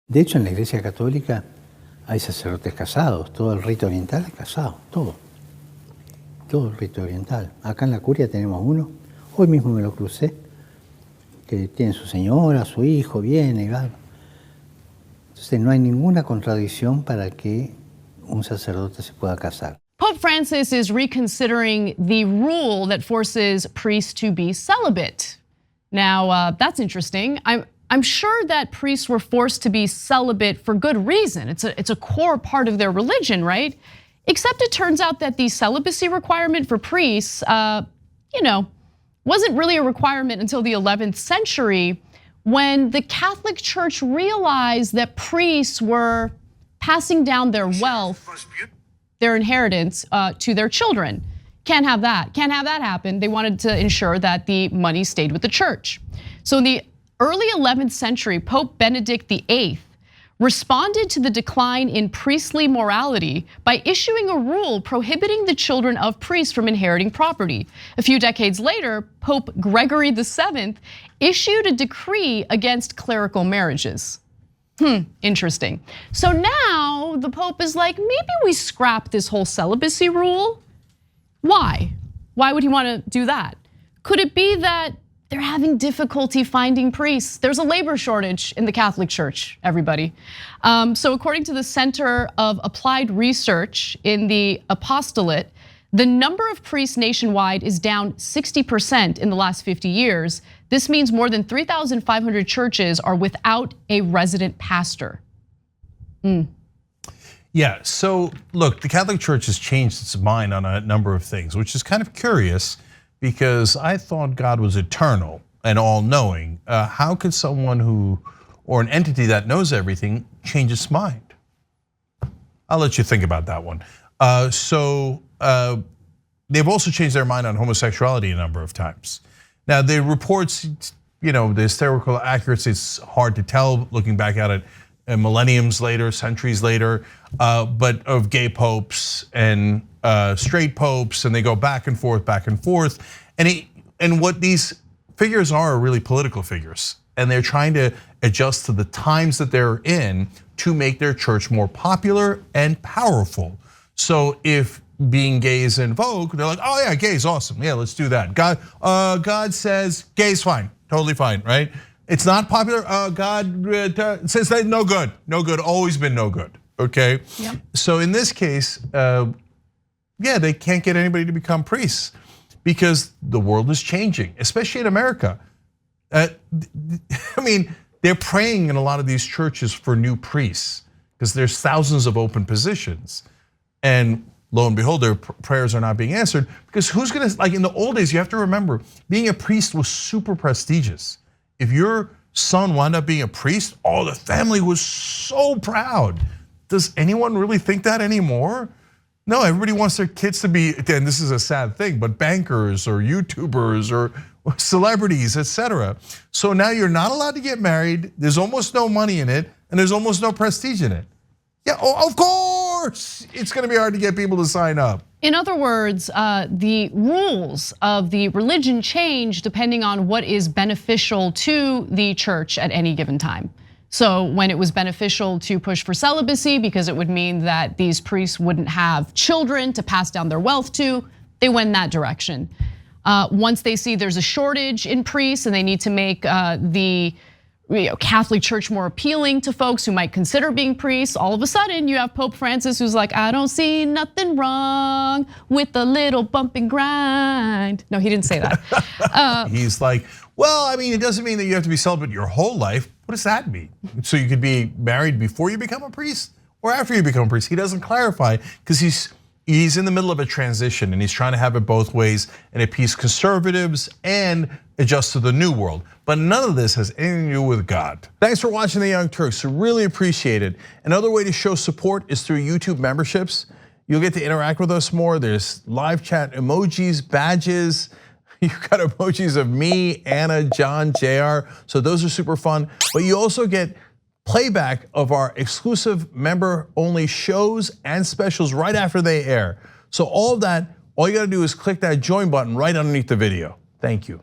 De hecho, en la Iglesia Católica hay sacerdotes casados, todo el rito oriental es casado, todo el rito oriental. Acá en la curia tenemos uno, hoy mismo me lo crucé, que tiene su señora, su hijo, viene, va. Entonces no hay ninguna contradicción para que un sacerdote se pueda casar. Pope Francis is reconsidering the rule that forces priests to be celibate. Now, that's interesting. I'm sure that priests were forced to be celibate for good reason. It's a core part of their religion, right? Except it turns out that the celibacy requirement for priests, wasn't really a requirement until the 11th century, when the Catholic Church realized that priests were passing down their wealth, their inheritance, to their children. Can't have that happen. They wanted to ensure that the money stayed with the church. So in the early 11th century, Pope Benedict VIII responded to the decline in priestly morality by issuing a rule prohibiting the children of priests from inheriting property. A few decades later, Pope Gregory VII issued a decree against clerical marriages. Interesting. So now the Pope is like, maybe we scrap this whole celibacy rule. Why? Why would he want to do that? Could it be that they're having difficulty finding priests? There's a labor shortage in the Catholic Church, everybody. So according to the Center of Applied Research in the Apostolate, the number of priests nationwide is down 60% in the last 50 years. This means more than 3,500 churches are without a resident pastor. Yeah, so look, the Catholic Church has changed its mind on a number of things, which is kind of curious because I thought God was eternal and all-knowing. How could someone or an entity that knows everything change its mind? I'll let you think about that one. They've also changed their mind on homosexuality a number of times. Now, the reports, the historical accuracy, it's hard to tell looking back at it millenniums later, centuries later, but of gay popes and straight popes, and they go back and forth. And what these figures are really political figures, and they're trying to adjust to the times that they're in to make their church more popular and powerful. So if being gay is in vogue, they're like, oh yeah, gay is awesome. Yeah, let's do that. God says gay is fine, totally fine, right? It's not popular. God says that no good, always been no good. Okay. Yep. So in this case, they can't get anybody to become priests because the world is changing, especially in America. They're praying in a lot of these churches for new priests because there's thousands of open positions, and lo and behold, their prayers are not being answered because who's gonna, like in the old days, you have to remember, being a priest was super prestigious. If your son wound up being a priest, the family was so proud. Does anyone really think that anymore? No, everybody wants their kids to be, and this is a sad thing, but bankers or YouTubers or celebrities, etc. So now you're not allowed to get married, there's almost no money in it, and there's almost no prestige in it. Yeah, of course, it's gonna be hard to get people to sign up. In other words, the rules of the religion change depending on what is beneficial to the church at any given time. So when it was beneficial to push for celibacy because it would mean that these priests wouldn't have children to pass down their wealth to, they went in that direction. Once they see there's a shortage in priests and they need to make the Catholic Church more appealing to folks who might consider being priests, all of a sudden you have Pope Francis who's like, I don't see nothing wrong with a little bump and grind. No, he didn't say that. He's like, well, it doesn't mean that you have to be celibate your whole life. What does that mean? So you could be married before you become a priest or after you become a priest? He doesn't clarify because he's in the middle of a transition and he's trying to have it both ways and appease conservatives and adjust to the new world. But none of this has anything to do with God. Thanks for watching The Young Turks, really appreciate it. Another way to show support is through YouTube memberships. You'll get to interact with us more. There's live chat emojis, badges. You've got emojis of me, Anna, John, JR. So those are super fun. But you also get playback of our exclusive member-only shows and specials right after they air. So all of that, all you gotta do is click that join button right underneath the video. Thank you.